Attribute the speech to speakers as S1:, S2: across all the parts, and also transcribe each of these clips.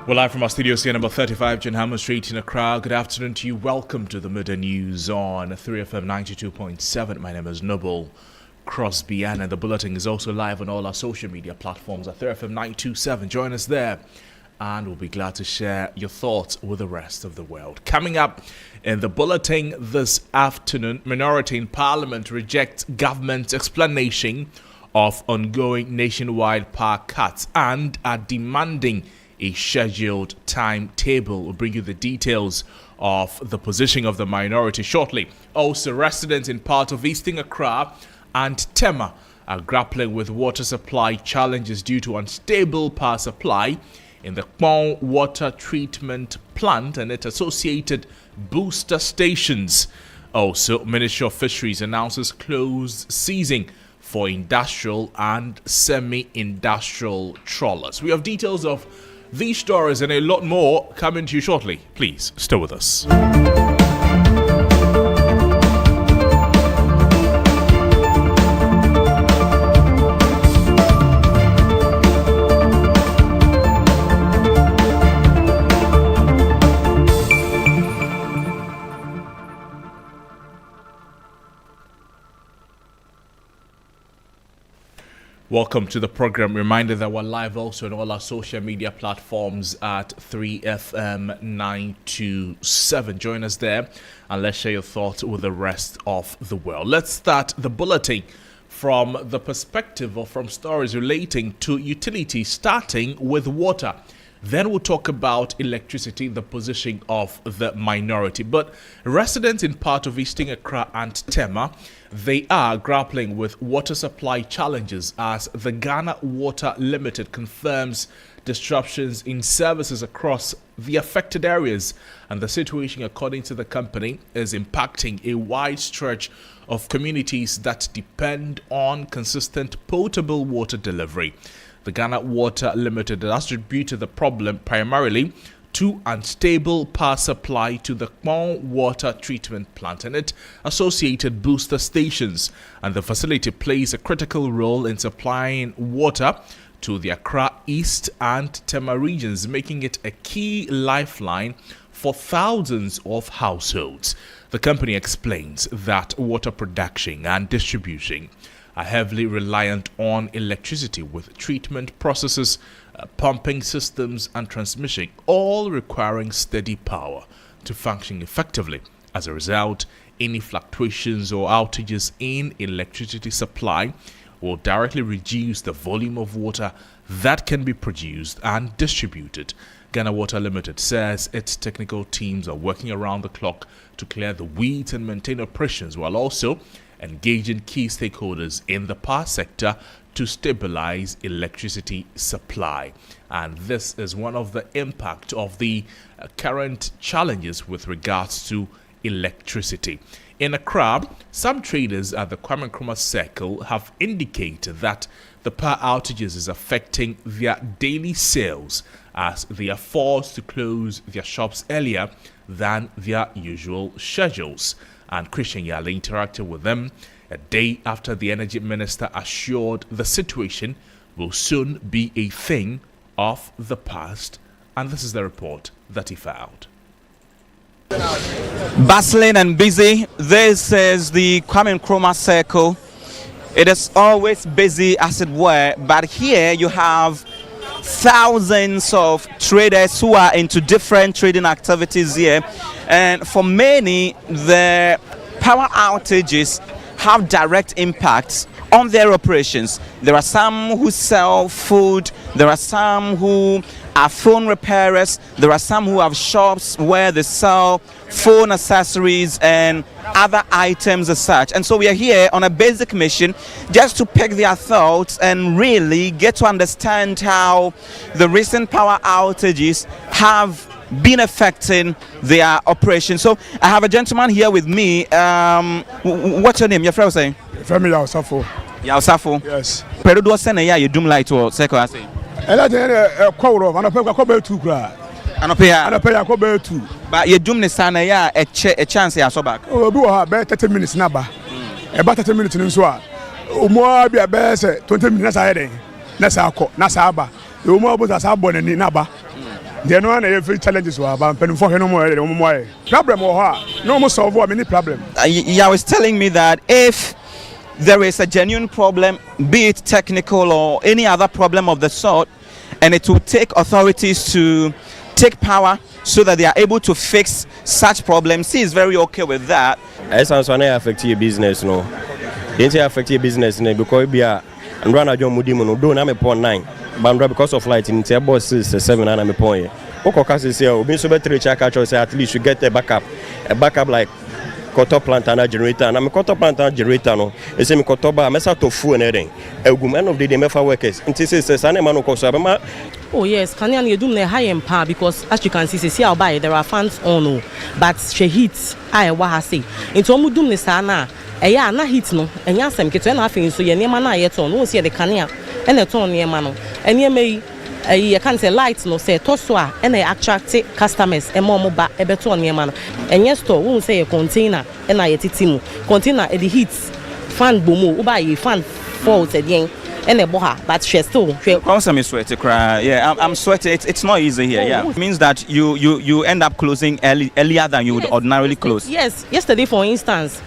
S1: We're live from our studios here, number 35, John Hammer Street in Accra. Good afternoon to you. Welcome to the Midday News on 3FM 92.7. My name is Noble Crosby Annan. The bulletin is also live on all our social media platforms at 3FM 927. Join us there, and we'll be glad to share your thoughts with the rest of the world. Coming up in the bulletin this afternoon, minority in Parliament rejects government's explanation of ongoing nationwide power cuts and are demanding a scheduled timetable. We'll bring you the details of the position of the minority shortly. Also, residents in part of Eastern Accra and Tema are grappling with water supply challenges due to unstable power supply in the Kpong water treatment plant and its associated booster stations. Also, Ministry of Fisheries announces closed season for industrial and semi-industrial trawlers. We have details of these stories and a lot more coming to you shortly. Please stay with us. Welcome to the program. Reminder that we're live also on all our social media platforms at 3FM 927. Join us there and let's share your thoughts with the rest of the world. Let's start the bulletin from the perspective of from stories relating to utilities, starting with water. Then we'll talk about electricity, the position of the minority. But residents in part of Eastern Accra and Tema, they are grappling with water supply challenges as the Ghana Water Limited confirms disruptions in services across the affected areas. And the situation, according to the company, is impacting a wide stretch of communities that depend on consistent potable water delivery. The Ghana Water Limited has attributed the problem primarily to unstable power supply to the Kpong water treatment plant and its associated booster stations, and the facility plays a critical role in supplying water to the Accra East and Tema regions, making it a key lifeline for thousands of households. The company explains that water production and distribution are heavily reliant on electricity, with treatment processes, pumping systems and transmission all requiring steady power to function effectively. As a result, any fluctuations or outages in electricity supply will directly reduce the volume of water that can be produced and distributed. Ghana Water Limited says its technical teams are working around the clock to clear the weeds and maintain operations, while also engaging key stakeholders in the power sector to stabilize electricity supply. And this is one of the impact of the current challenges with regards to electricity. In Accra, some traders at the Kwame Nkrumah Circle have indicated that the power outages is affecting their daily sales as they are forced to close their shops earlier than their usual schedules. And Christian Yale interacted with them a day after the energy minister assured the situation will soon be a thing of the past. And this is the report that he found.
S2: Bustling and busy. This is the Kwame Nkrumah Circle. It is always busy, as it were, but here you have thousands of traders who are into different trading activities here, and for many the power outages have direct impacts on their operations. There are some who sell food, there are some who are phone repairers, there are some who have shops where they sell phone accessories and other items as such. And so we are here on a basic mission just to pick their thoughts and really get to understand how the recent power outages have been affecting their operation. So I have a gentleman here with me. What's your name? Your friend was saying?
S3: Family Yausafo.
S2: Yausafo?
S3: Yes.
S2: Pero do send ya you doom light or circle I say.
S3: Ela de kworo ana pe kwa be tu kra.
S2: Ana pe
S3: ya kwa be tu.
S2: But you doom ne sana ya a chance ya so back.
S3: Obi wo ha be 30 minutes na ba. E ba 30 minutes nso a. Omo bia be say 20 minutes na sa den. Na sa akọ, na sa aba. Omo obo sa bo na ni na ba. There no one every challenges were about pen for no more problem or no more solve any problem.
S2: Yeah, was telling me that if there is a genuine problem, be it technical or any other problem of the sort, and it will take authorities to take power so that they are able to fix such problems. He is very okay with that.
S4: As sounds when I affect your business, no. Didn't affect your business, because be a and run a John Mudimo, don't have a point 9. But because of light in the boss is 7 and I'm a point. Okocas is here, being so better check out, say at least you get a backup like cotton plant and a generator, and I'm a cotton plant and generator. No, it's a cotoba, mess out of food and everything. A woman of the Mefa workers, and this is a son of Manocosabama.
S5: Oh yes, can you do the high end power because as you can see I'll buy there are fans on but she hits I wa say. Into mudum the sana. Yeah, na hit no, and yasem get nothing so your name na yet on, no see the cania and a ton near mano. And you may you can't say lights no say toswa and they attract customers and more ba a beton near man. And yes, to won't say a container and I timu container at the heats fan boom buy fan falls again. And a boha, but she's still.
S2: I'm sweaty, cry. Yeah, I'm sweaty. It's not easy here. Yeah, it means that you end up closing earlier than you would ordinarily close.
S5: Yes, yesterday, for instance,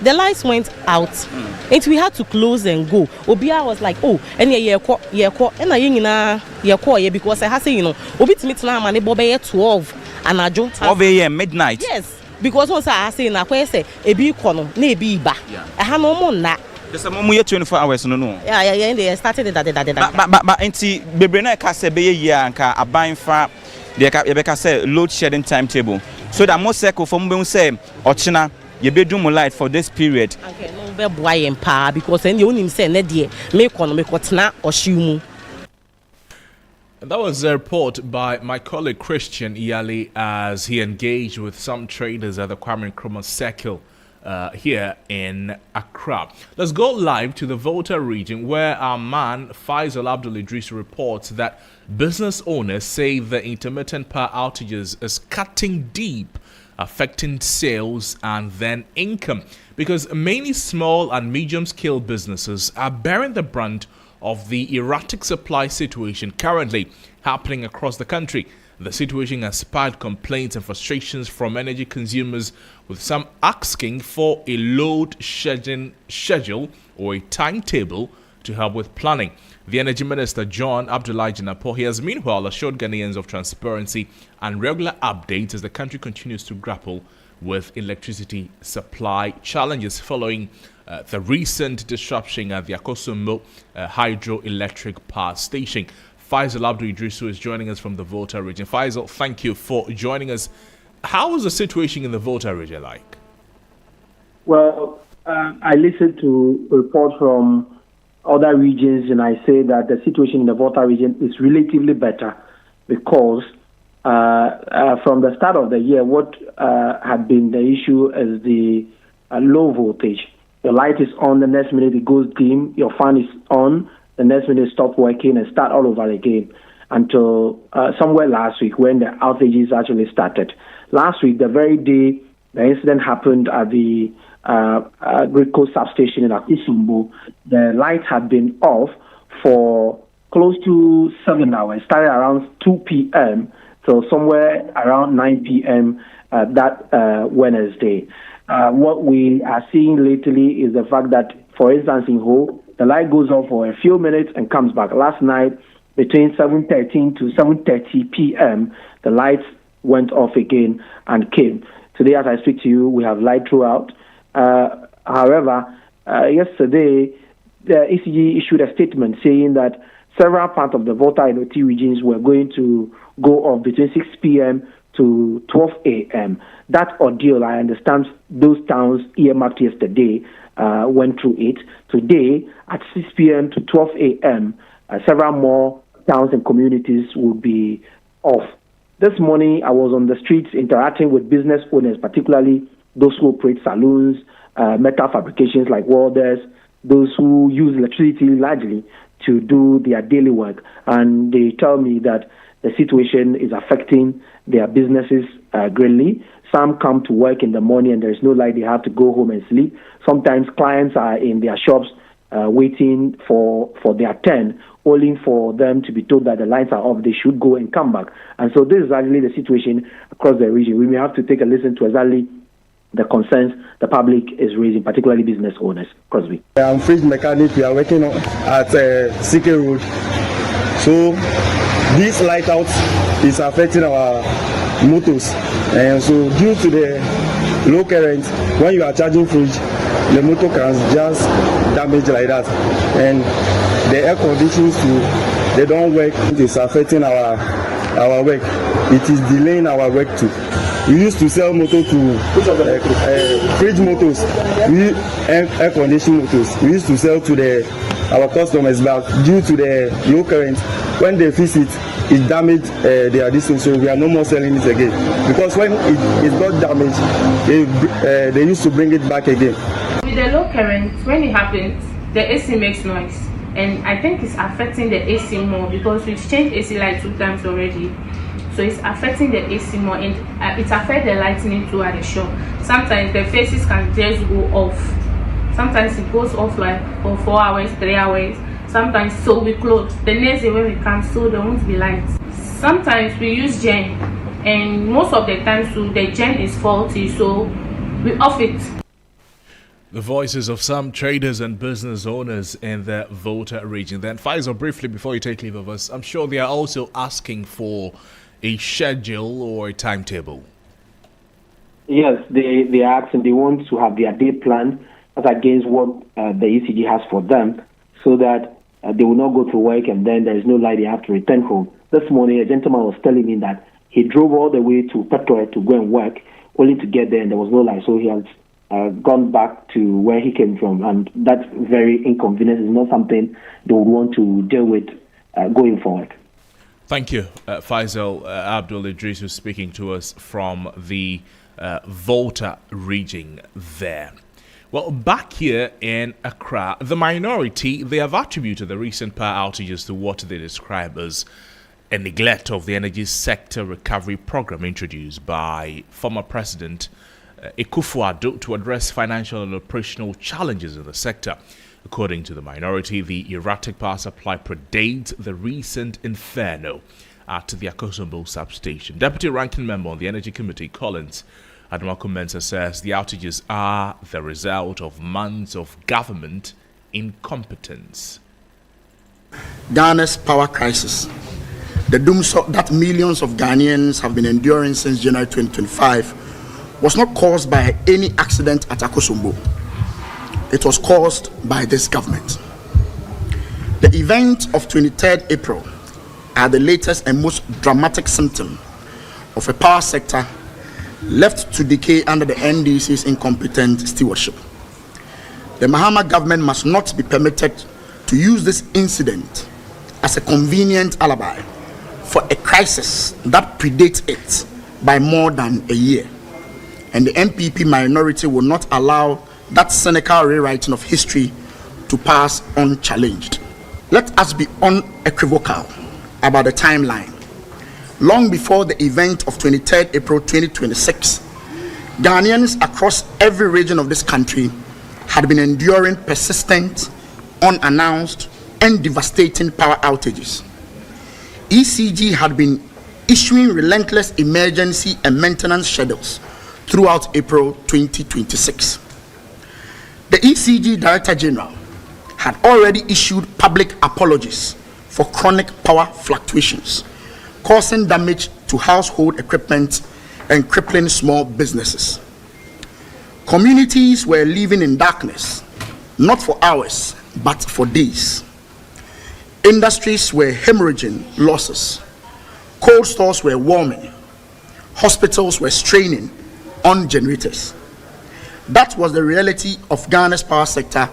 S5: the lights went out, and we had to close and go. Obia was like, oh, and and I because I had say, Obi to meet now, man, Bobe 12 and I don't
S2: 12 a.m. midnight.
S5: Yes, because once I say, na say, a big corner, maybe ba. I have no more na.
S2: There's a moment 24 hours, no.
S5: Yeah, they started that.
S2: But anti Bebrena Cassabe year and a buying far, the Rebecca said load shedding timetable. So that most circle from Bun say, Ochina, you bedroom light for this period.
S5: Okay, no, boy and pa because then you only say, Nedia, make one, make what's not or shimu.
S1: And that was a report by my colleague Christian Iyali as he engaged with some traders at the Kwame Nkrumah Circle. Here in Accra. Let's go live to the Volta region where our man Faisal Abdul Idris reports that business owners say the intermittent power outages is cutting deep, affecting sales and then income because many small and medium-scale businesses are bearing the brunt of the erratic supply situation currently happening across the country. The situation has sparked complaints and frustrations from energy consumers, with some asking for a load shedding schedule or a timetable to help with planning. The Energy Minister, John Abdullahi Jinapo, he has meanwhile assured Ghanaians of transparency and regular updates as the country continues to grapple with electricity supply challenges following the recent disruption at the Akosombo hydroelectric power station. Faisal Abdul Idrisu is joining us from the Volta region. Faisal, thank you for joining us. How is the situation in the Volta region like?
S6: Well, I listened to reports from other regions and I say that the situation in the Volta region is relatively better because from the start of the year, what had been the issue is the low voltage. Your light is on, the next minute it goes dim, your fan is on, the next minute stop working and start all over again until somewhere last week when the outages actually started. Last week, the very day the incident happened at the Great Coast substation in Akosombo, the light had been off for close to 7 hours, started around 2 p.m. till somewhere around 9 p.m. That Wednesday. What we are seeing lately is the fact that, for instance, in Ho, the light goes off for a few minutes and comes back. Last night, between 7:13 to 7:30 p.m., the lights went off again and came. Today, as I speak to you, we have light throughout. However, yesterday, the ECG issued a statement saying that several parts of the Volta and OT regions were going to go off between 6 p.m. to 12 a.m. That ordeal, I understand those towns earmarked yesterday went through it. Today, at 6 p.m. to 12 a.m., several more towns and communities will be off. This morning, I was on the streets interacting with business owners, particularly those who operate saloons, metal fabrications like welders, those who use electricity largely to do their daily work. And they tell me that the situation is affecting their businesses greatly. Some come to work in the morning and there's no light, they have to go home and sleep. Sometimes clients are in their shops waiting for their turn, only for them to be told that the lights are off, they should go and come back. And so this is actually the situation across the region. We may have to take a listen to exactly the concerns the public is raising, particularly business owners. Crosby.
S7: I'm fridge mechanic. We are working at CK Road. So this light out is affecting our motors. And so due to the low current, when you are charging fridge, the motor can just damage like that. And the air conditions too, they don't work. It is affecting our work. It is delaying our work too. We used to sell motor to fridge motors, air conditioning motors. We used to sell to our customers, but due to the low current, when they fix it, it damaged their distance. So we are no more selling it again. Because when it got damaged, they used to bring it back again.
S8: With the low current, when it happens, the AC makes noise. And I think it's affecting the AC more because we've changed AC like 2 times already. So it's affecting the AC more, and it affects the lighting too at the shop. Sometimes the faces can just go off. Sometimes it goes off like for 4 hours, 3 hours. Sometimes so we close. The next day when we come, so there won't be lights. Sometimes we use gen, and most of the time so the gen is faulty, so we off it.
S1: The voices of some traders and business owners in the Volta region. Then Faisal, briefly before you take leave of us, I'm sure they are also asking for a schedule or a timetable.
S6: Yes, they ask and they want to have their day planned as against what the ECG has for them, so that they will not go to work and then there is no light, they have to return home. This morning, a gentleman was telling me that he drove all the way to Petro to go and work, only to get there and there was no light, so he has gone back to where he came from, and that's very inconvenient. It's not something they would want to deal with going forward.
S1: Thank you, Faisal Abdul Idris, who's speaking to us from the Volta region there. Well, back here in Accra, the minority, they have attributed the recent power outages to what they describe as a neglect of the energy sector recovery program introduced by former President Akufo-Addo to address financial and operational challenges in the sector. According to the minority, the erratic power supply predates the recent inferno at the Akosombo substation. Deputy Ranking Member on the Energy Committee, Collins Adamaku-Mensah, says the outages are the result of months of government incompetence.
S9: Ghana's power crisis, the doom that millions of Ghanaians have been enduring since January 2025, was not caused by any accident at Akosombo. It was caused by this government. The event of 23rd April are the latest and most dramatic symptom of a power sector left to decay under the NDC's incompetent stewardship. The Mahama government must not be permitted to use this incident as a convenient alibi for a crisis that predates it by more than a year. And the MPP minority will not allow that cynical rewriting of history to pass unchallenged. Let us be unequivocal about the timeline. Long before the event of 23rd April 2026, Ghanaians across every region of this country had been enduring persistent, unannounced, and devastating power outages. ECG had been issuing relentless emergency and maintenance schedules throughout April 2026. The ECG Director General had already issued public apologies for chronic power fluctuations, causing damage to household equipment and crippling small businesses. Communities were living in darkness, not for hours, but for days. Industries were hemorrhaging losses. Cold stores were warming. Hospitals were straining on generators. That was the reality of Ghana's power sector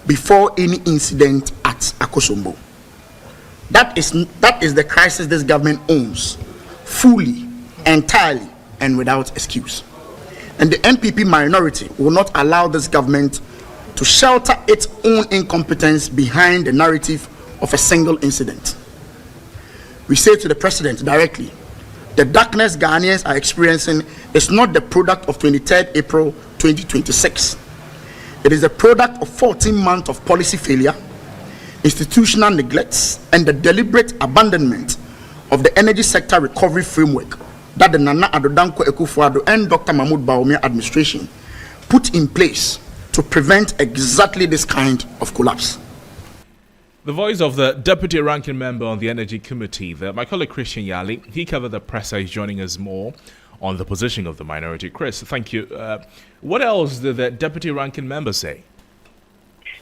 S9: before any incident at Akosombo. That is the crisis this government owns, fully, entirely, and without excuse. And the MPP minority will not allow this government to shelter its own incompetence behind the narrative of a single incident. We say to the president directly, the darkness Ghanaians are experiencing is not the product of 23rd April 2026. It is a product of 14 months of policy failure, institutional neglects, and the deliberate abandonment of the energy sector recovery framework that the Nana Addo Dankwa Akufo-Addo and Dr. Mahmoud Bawumia administration put in place to prevent exactly this kind of collapse.
S1: The voice of the deputy ranking member on the Energy Committee, my colleague Christian Yali, he covered the presser. He's joining us more on the position of the minority. Chris, thank you. What else did the deputy ranking member say?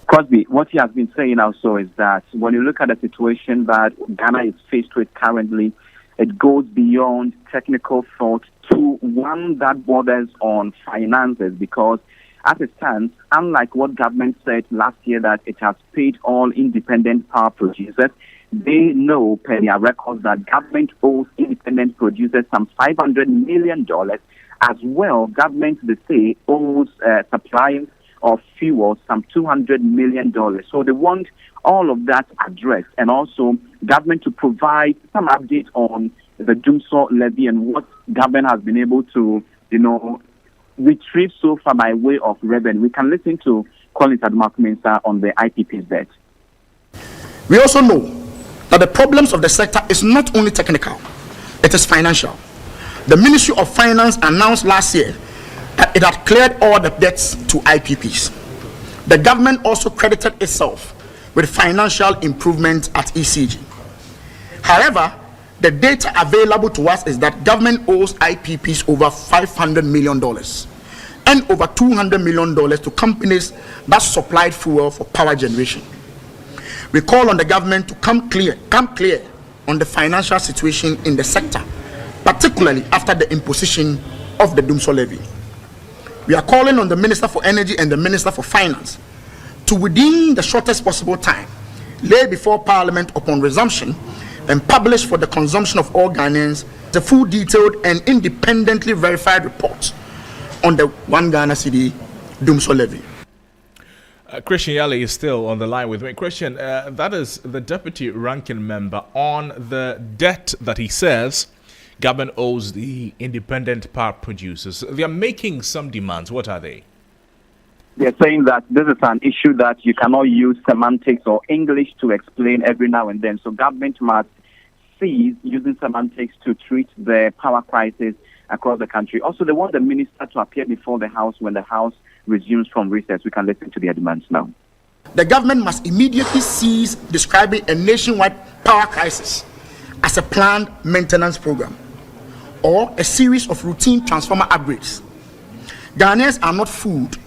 S10: Crosby, what he has been saying also is that when you look at the situation that Ghana is faced with currently, it goes beyond technical thought to one that borders on finances, because as it stands, unlike what government said last year that it has paid all independent power producers, they know per their records that government owes independent producers some $500 million. As well, government, they say, owes suppliers of fuel some $200 million. So they want all of that addressed, and also government to provide some update on the Dumsor levy and what government has been able to, retrieve so far by way of revenue. We can listen to Collins Adumakumensa on the IPP's bet.
S9: We also know that the problems of the sector is not only technical, it is financial. The Ministry of Finance announced last year that it had cleared all the debts to IPPs. The government also credited itself with financial improvement at ECG. However, the data available to us is that government owes IPPs over $500 million and over $200 million to companies that supplied fuel for power generation. We call on the government to come clear on the financial situation in the sector, particularly after the imposition of the Dumsor levy. We are calling on the Minister for Energy and the Minister for Finance to, within the shortest possible time, lay before Parliament upon resumption and publish for the consumption of all Ghanaians the full, detailed and independently verified report on the 1 Ghana cedi Dumsor levy.
S1: Christian Yali is still on the line with me. Christian, that is the deputy ranking member on the debt that he says government owes the independent power producers. They are making some demands. What are they?
S10: They're saying that this is an issue that you cannot use semantics or English to explain every now and then. So government must cease using semantics to treat the power crisis across the country. Also, they want the minister to appear before the House when the House resumes from recess. We can listen to their demands now.
S9: The government must immediately cease describing a nationwide power crisis as a planned maintenance program or a series of routine transformer upgrades. Ghanaians are not fooled.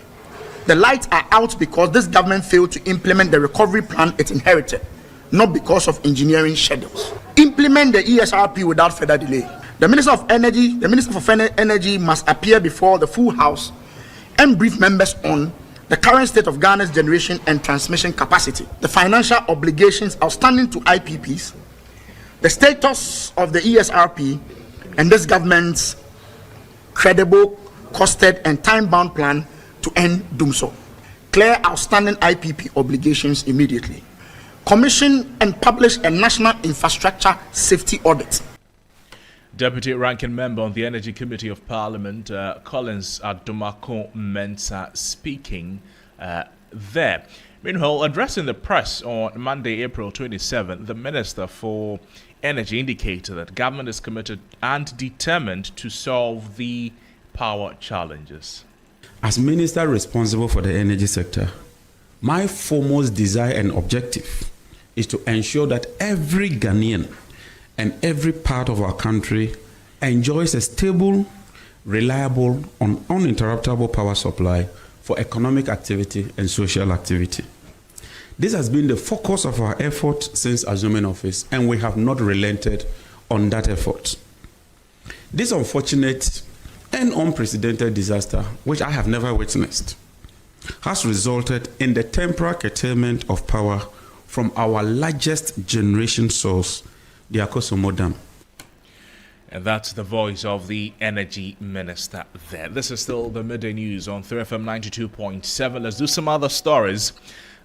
S9: The lights are out because this government failed to implement the recovery plan it inherited, not because of engineering schedules. Implement the ESRP without further delay. The Minister of Energy, the Minister for Energy must appear before the full House and brief members on the current state of Ghana's generation and transmission capacity, the financial obligations outstanding to IPPs, the status of the ESRP, and this government's credible, costed, and time-bound plan to end Dumsor. Clear outstanding IPP obligations immediately. Commission and publish a national infrastructure safety audit.
S1: Deputy Ranking Member on the Energy Committee of Parliament, Collins Adumakumensa, speaking there. Meanwhile, addressing the press on Monday, April 27, the Minister for Energy indicated that government is committed and determined to solve the power challenges.
S11: As Minister responsible for the energy sector, my foremost desire and objective is to ensure that every Ghanaian and every part of our country enjoys a stable, reliable, and uninterruptible power supply for economic activity and social activity. This has been the focus of our effort since assuming office, and we have not relented on that effort. This unfortunate and unprecedented disaster, which I have never witnessed, has resulted in the temporary curtailment of power from our largest generation source, the Akosombo Dam.
S1: And that's the voice of the Energy Minister there. This is still the midday news on 3FM 92.7. Let's do some other stories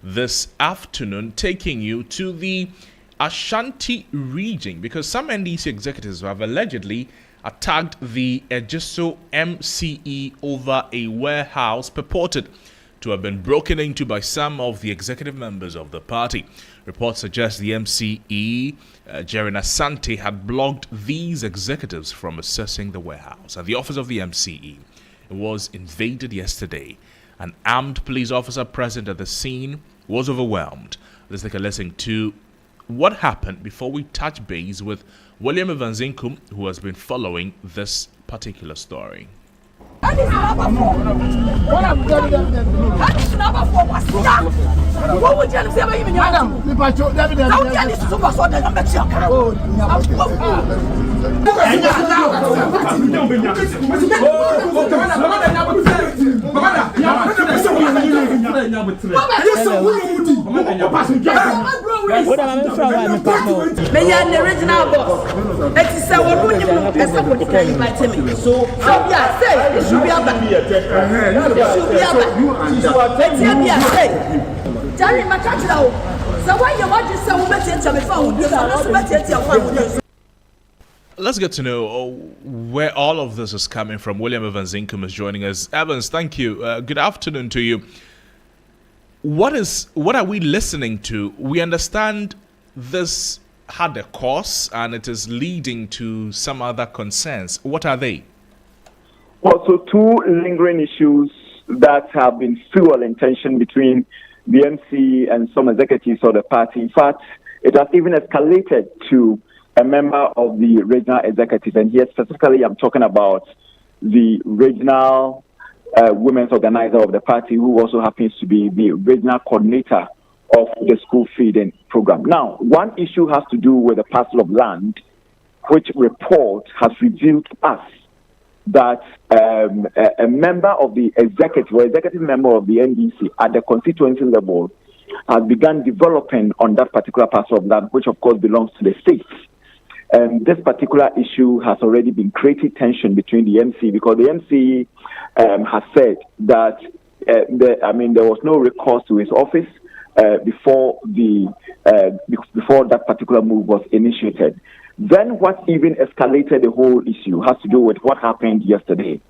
S1: this afternoon, taking you to the Ashanti region, because some NDC executives have allegedly attacked the Ejiso MCE over a warehouse purported to have been broken into by some of the executive members of the party. Reports suggest the MCE, Jerry Asante, had blocked these executives from accessing the warehouse. At the office of the MCE, it was invaded yesterday. An armed police officer present at the scene was overwhelmed. Let's take a listen to what happened before we touch base with William Evanzinkum, who has been following this particular story.
S12: The original boss. It is a woman who invite me. So, yeah, say it should be about. Jerry, my country now. So why you want to say
S1: Let's get to know where all of this is coming from. William Evanzinkum is joining us. Evans, thank you. Good afternoon to you. What are we listening to? We understand this had a cause and it is leading to some other concerns. What are they?
S10: Well, so two lingering issues that have been fuel and tension between the MC and some executives of the party. In fact, it has even escalated to a member of the regional executive. And here specifically, I'm talking about the regional women's organizer of the party, who also happens to be the regional coordinator of the school feeding program. Now, one issue has to do with a parcel of land, which report has revealed to us that a member of the executive or executive member of the NDC at the constituency level has begun developing on that particular parcel of land, which of course belongs to the state. And this particular issue has already been creating tension between the MC, because the MC has said that there was no recourse to his office before that particular move was initiated. Then what even escalated the whole issue has to do with what happened yesterday,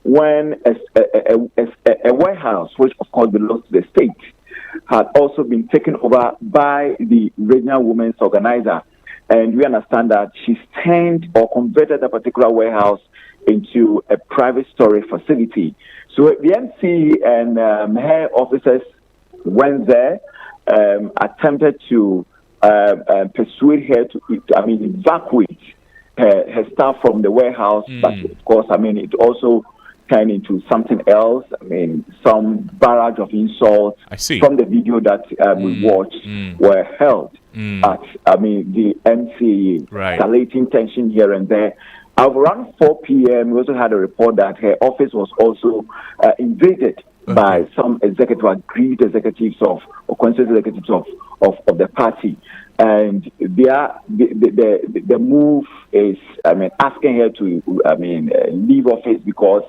S10: when a warehouse, which of course belongs to the state, had also been taken over by the regional women's organizer. And we understand that she's turned or converted a particular warehouse into a private storage facility. So the MC and her officers went there, attempted to persuade her to evacuate her staff from the warehouse. But of course, it also turned into something else. Some barrage of insults from the video that we watched were held at the MC, escalating tension here and there. Around 4 p.m., we also had a report that her office was also invaded by some aggrieved executives or constituent executives of the party. And the move is, asking her to, leave office because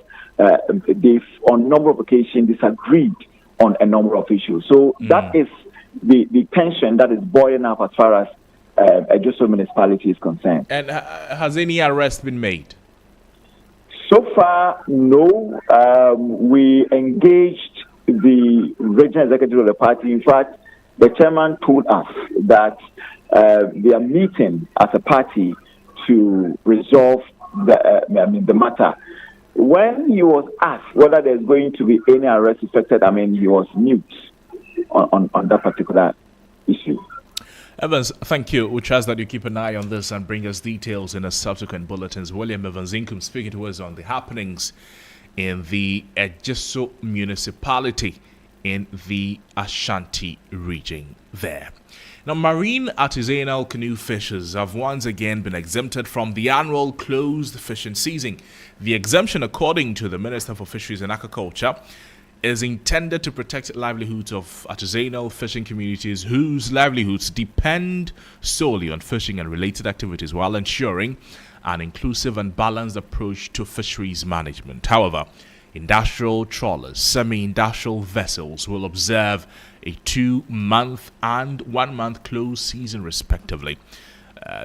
S10: they've, on a number of occasions, disagreed on a number of issues. So that is the tension that is boiling up as far as Ejoso municipality is concerned.
S1: And has any arrest been made?
S10: So far, no. We engaged the regional executive of the party. In fact, the chairman told us that they are meeting as a party to resolve the matter. When he was asked whether there's going to be any arrest expected, he was mute on that particular issue.
S1: Evans, thank you. We trust that you keep an eye on this and bring us details in a subsequent bulletins. William Evanzinkum speaking to us on the happenings in the Ejoso municipality in the Ashanti region there. Now, marine artisanal canoe fishers have once again been exempted from the annual closed fishing season. The exemption, according to the Minister for Fisheries and Aquaculture, is intended to protect livelihoods of artisanal fishing communities whose livelihoods depend solely on fishing and related activities, while ensuring an inclusive and balanced approach to fisheries management. However, industrial trawlers, semi-industrial vessels will observe a 2-month and 1-month closed season respectively.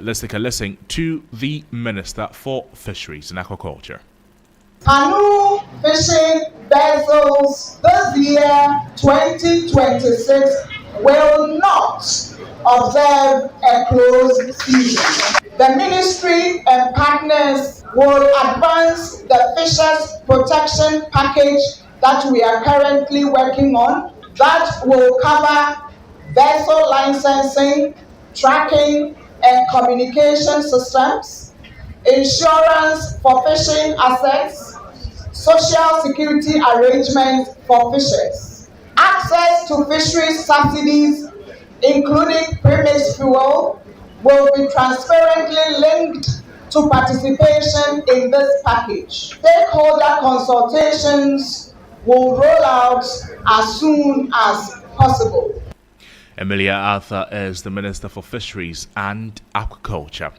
S1: Let's take a listen to the Minister for Fisheries and Aquaculture.
S13: Canoe fishing vessels this year, 2026, will not observe a closed season. The ministry and partners will advance the Fishers Protection Package that we are currently working on that will cover vessel licensing, tracking, and communication systems, insurance for fishing assets, social security arrangements for fishers, access to fisheries subsidies, including premise fuel, will be transparently linked to participation in this package. Stakeholder consultations will roll out as soon as possible.
S1: Emilia Arthur is the Minister for Fisheries and Aquaculture.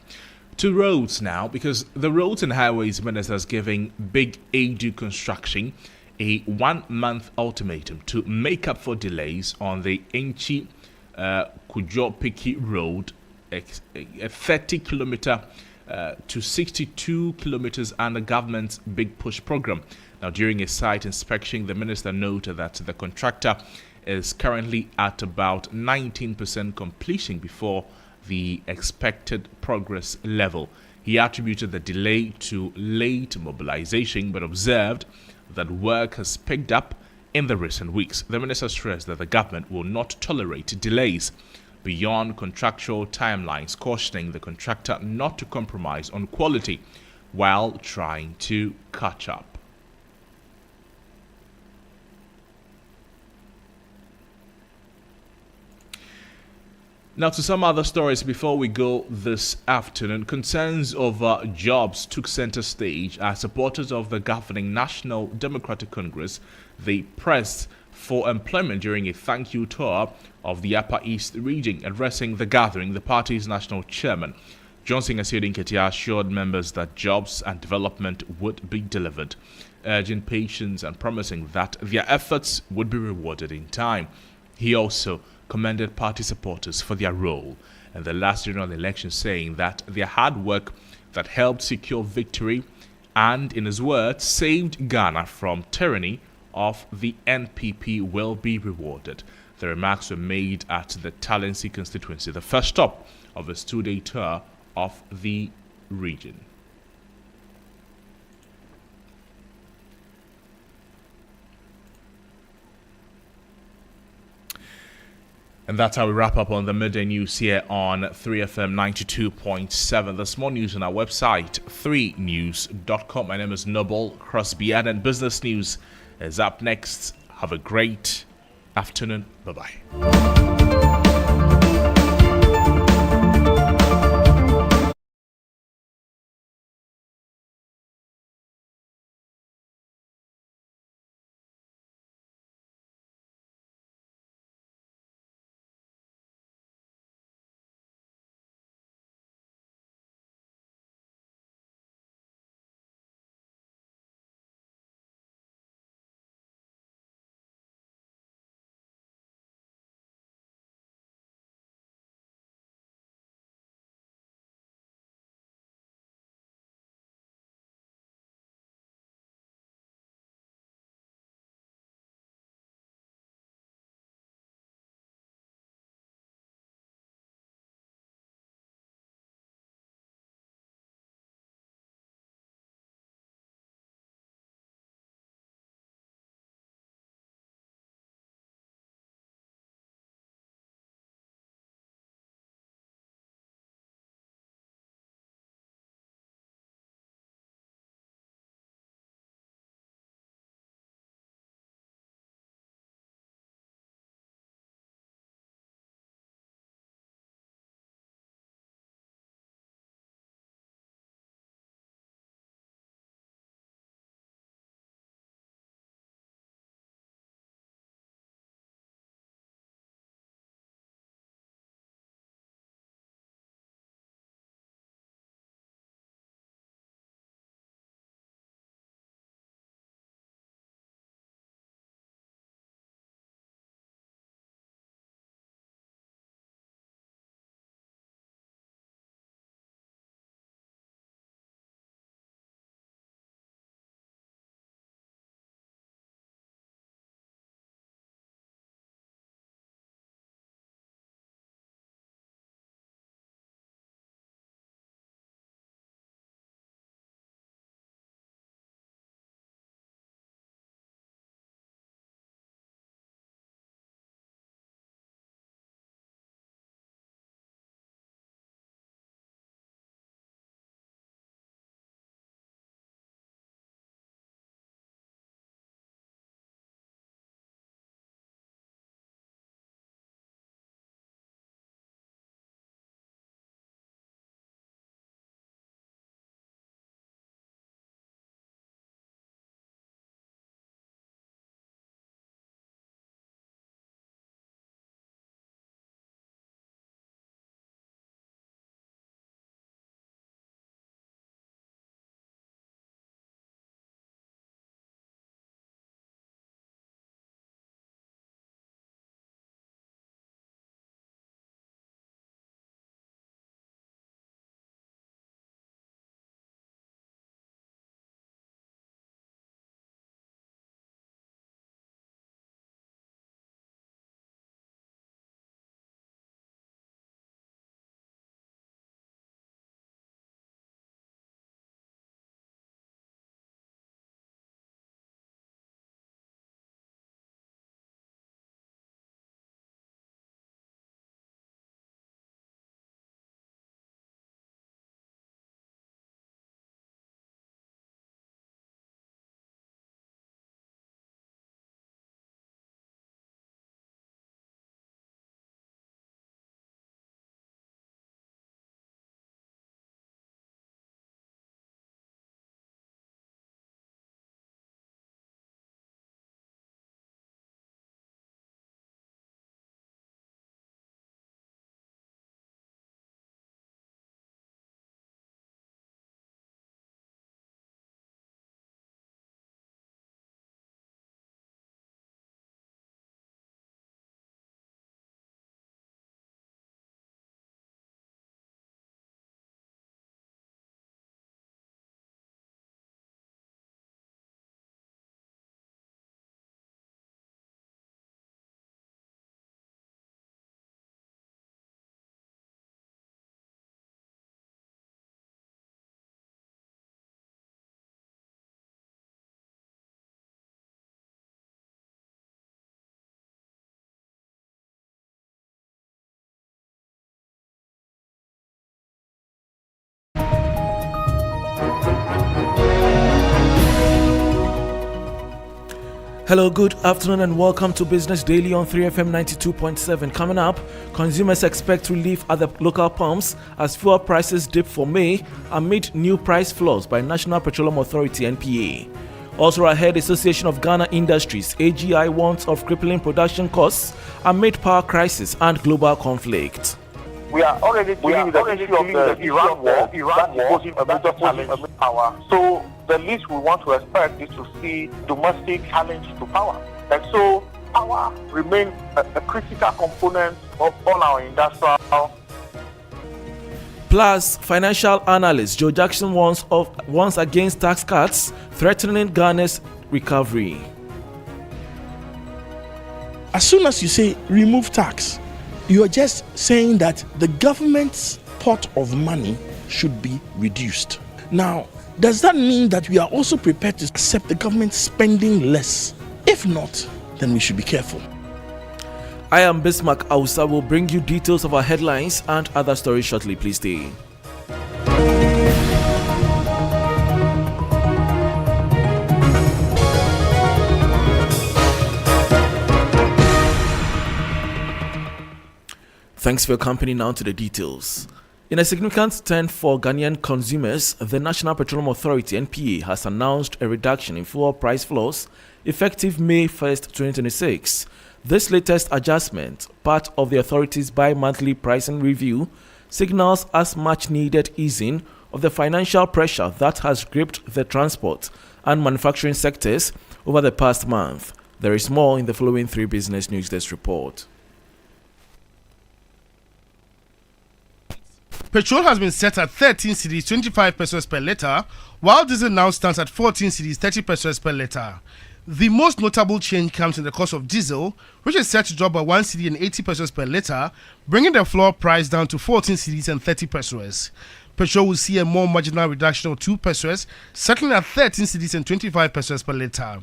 S1: To roads now, because the Roads and Highways Minister is giving Big Edu Construction a 1-month ultimatum to make up for delays on the Enchi Kujo-Piki Road, a 30-kilometer to 62 kilometers under government's Big Push program. Now, during a site inspection, the minister noted that the contractor is currently at about 19% completion before the expected progress level. He attributed the delay to late mobilization, but observed that work has picked up in the recent weeks. The minister stressed that the government will not tolerate delays beyond contractual timelines, cautioning the contractor not to compromise on quality while trying to catch up. Now to some other stories before we go this afternoon. Concerns over jobs took center stage as supporters of the governing National Democratic Congress, they pressed for employment during a thank you tour of the Upper East region. Addressing the gathering, the party's national chairman, Johnson Asiodin Ketia, assured members that jobs and development would be delivered, urging patience and promising that their efforts would be rewarded in time. He also commended party supporters for their role in the last general election, saying that their hard work that helped secure victory and, in his words, saved Ghana from tyranny of the NPP will be rewarded. The remarks were made at the Talensi constituency, the first stop of his 2-day tour of the region. And that's how we wrap up on the midday news here on 3FM 92.7. There's more news on our website, 3news.com. My name is Noble Crosby Annan. Business news is up next. Have a great afternoon. Bye-bye.
S14: Hello, good afternoon and welcome to Business Daily on 3FM 92.7. Coming up, consumers expect relief at the local pumps as fuel prices dip for May amid new price floors by National Petroleum Authority (NPA). Also ahead, Association of Ghana Industries (AGI) warns of crippling production costs amid power crisis and global conflict.
S15: We are already dealing with the issue of the Iran war. Iran is posing a major challenge to power. So the least we want to expect is to see domestic challenge to power. And so power remains a critical component of all our industrial.
S14: Plus, financial analyst Joe Jackson warns against tax cuts, threatening Ghana's recovery.
S16: As soon as you say remove tax, you are just saying that the government's pot of money should be reduced. Now, does that mean that we are also prepared to accept the government spending less? If not, then we should be careful.
S14: I am Bismarck Ausa. Will bring you details of our headlines and other stories shortly. Please stay. Thanks for your company. Now to the details. In a significant turn for Ghanaian consumers, the National Petroleum Authority (NPA) has announced a reduction in fuel price floors effective May 1st, 2026. This latest adjustment, part of the authority's bi-monthly pricing review, signals as much needed easing of the financial pressure that has gripped the transport and manufacturing sectors over the past month. There is more in the following 3 Business News Desk report.
S17: Petrol has been set at 13 cedis 25 pesos per litre, while diesel now stands at 14 cedis 30 pesos per litre. The most notable change comes in the cost of diesel, which is set to drop by 1 cedi and 80 pesos per litre, bringing the floor price down to 14 cedis and 30 pesos. Petrol will see a more marginal reduction of 2 pesos, settling at 13 cedis and 25 pesos per litre.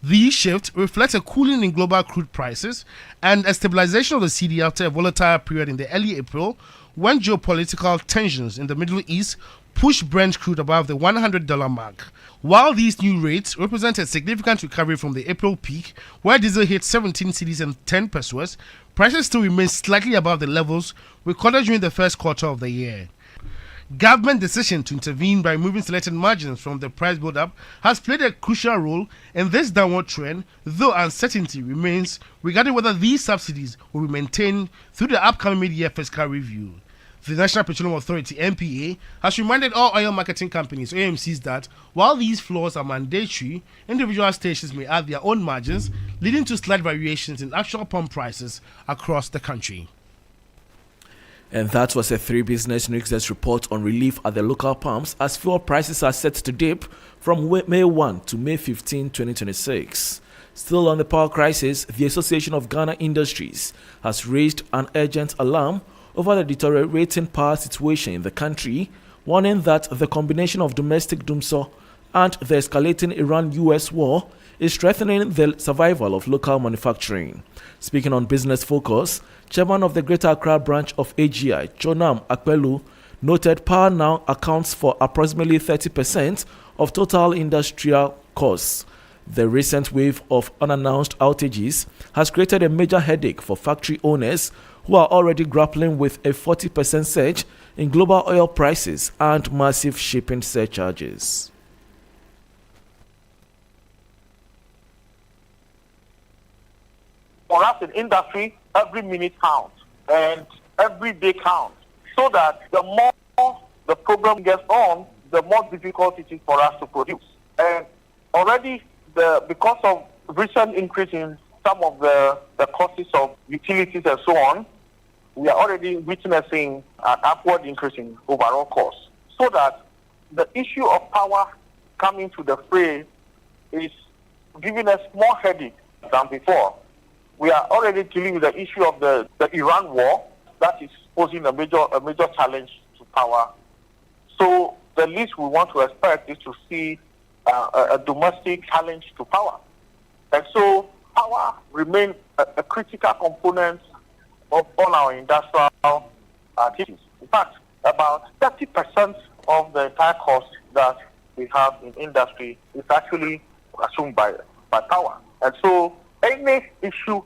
S17: The shift reflects a cooling in global crude prices and a stabilization of the cedi after a volatile period in the early April, when geopolitical tensions in the Middle East pushed Brent crude above the $100 mark. While these new rates represent a significant recovery from the April peak, where diesel hit 17 cedis and 10 pesos, prices still remain slightly above the levels recorded during the first quarter of the year. Government decision to intervene by removing selected margins from the price build-up has played a crucial role in this downward trend, though uncertainty remains regarding whether these subsidies will be maintained through the upcoming mid-year fiscal review. The National Petroleum Authority (NPA) has reminded all oil marketing companies (OMCs) that while these floors are mandatory, individual stations may add their own margins, leading to slight variations in actual pump prices across the country.
S14: And that was a 3 Business News report on relief at the local pumps as fuel prices are set to dip from May 1 to May 15, 2026. Still on the power crisis, the Association of Ghana Industries has raised an urgent alarm over the deteriorating power situation in the country, warning that the combination of domestic doomsday and the escalating Iran-US war is strengthening the survival of local manufacturing. Speaking on Business Focus, Chairman of the Greater Accra branch of AGI, Jonam Akpelu, noted power now accounts for approximately 30% of total industrial costs. The recent wave of unannounced outages has created a major headache for factory owners who are already grappling with a 40% surge in global oil prices and massive shipping surcharges.
S15: For us in industry, every minute counts and every day counts, so that the more the program gets on, the more difficult it is for us to produce. And already, because of recent increase in some of the costs of utilities and so on, we are already witnessing an upward increase in overall costs. So that the issue of power coming to the fray is giving us more headache than before. We are already dealing with the issue of the Iran war that is posing a major challenge to power. So the least we want to expect is to see a domestic challenge to power. And so power remains a critical component of all our industrial activities. In fact, about 30% of the entire cost that we have in industry is actually assumed by power. And so any issue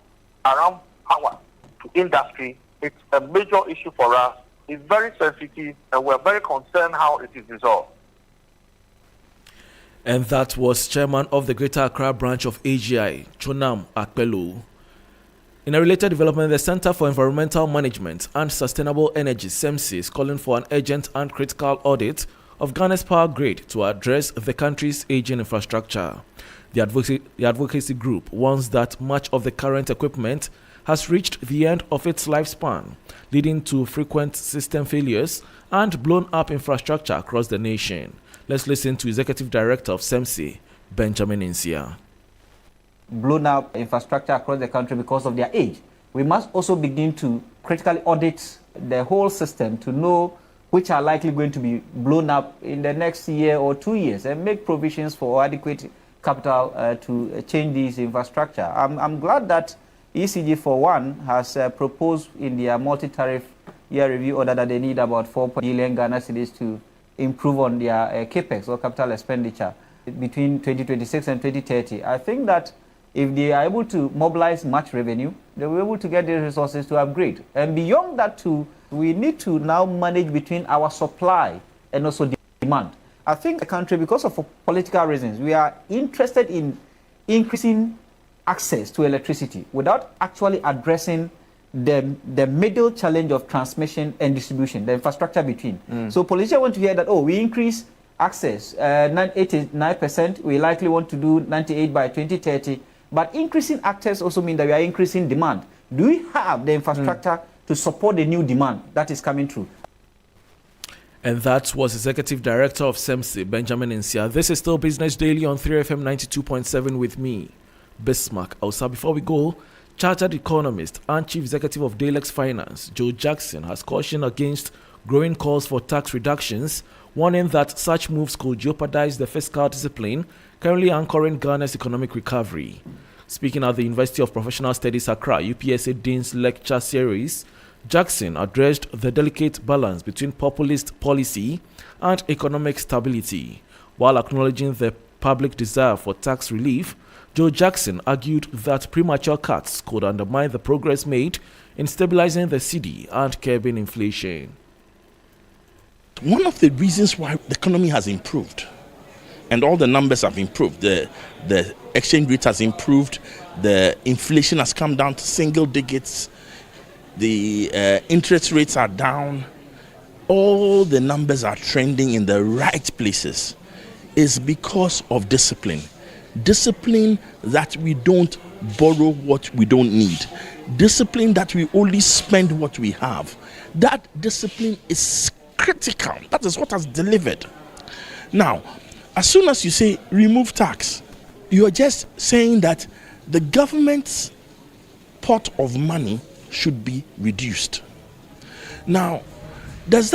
S15: around power to industry, it's a major issue for us. It's very sensitive, and we're very concerned how it is resolved.
S14: And that was chairman of the Greater Accra branch of AGI, Chonam Akpelu. In a related development, the Center for Environmental Management and Sustainable Energy, CEMSI, is calling for an urgent and critical audit of Ghana's power grid to address the country's aging infrastructure. The advocacy group warns that much of the current equipment has reached the end of its lifespan, leading to frequent system failures and blown-up infrastructure across the nation. Let's listen to Executive Director of CEMSI, Benjamin Insia.
S18: Blown up infrastructure across the country because of their age. We must also begin to critically audit the whole system to know which are likely going to be blown up in the next year or 2 years and make provisions for adequate capital to change this infrastructure. I'm glad that ECG, for one, has proposed in their multi-tariff year review order that they need about 4 billion Ghana cedis to improve on their capex or capital expenditure between 2026 and 2030. I think that if they are able to mobilize much revenue, they will be able to get the resources to upgrade. And beyond that too, we need to now manage between our supply and also demand. I think the country, because of political reasons, we are interested in increasing access to electricity without actually addressing the middle challenge of transmission and distribution, the infrastructure between. So politicians want to hear that, oh, we increase access 89%, we likely want to do 98 by 2030. But increasing access also means that we are increasing demand. Do we have the infrastructure to support the new demand that is coming through?
S14: And that was Executive Director of CEMSI, Benjamin Insia. This is still Business Daily on 3FM 92.7 with me, Bismarck. Also, before we go, Chartered Economist and Chief Executive of Dalex Finance, Joe Jackson, has cautioned against growing calls for tax reductions, warning that such moves could jeopardize the fiscal discipline currently anchoring Ghana's economic recovery. Speaking at the University of Professional Studies Accra, UPSA Dean's Lecture Series, Jackson addressed the delicate balance between populist policy and economic stability. While acknowledging the public desire for tax relief, Joe Jackson argued that premature cuts could undermine the progress made in stabilizing the cedi and curbing inflation.
S16: One of the reasons why the economy has improved and all the numbers have improved, the exchange rate has improved, the inflation has come down to single digits, the interest rates are down, all the numbers are trending in the right places, is because of discipline. Discipline that we don't borrow what we don't need. Discipline that we only spend what we have. That discipline is critical. That is what has delivered. Now, as soon as you say remove tax, you are just saying that the government's pot of money should be reduced. Now, does that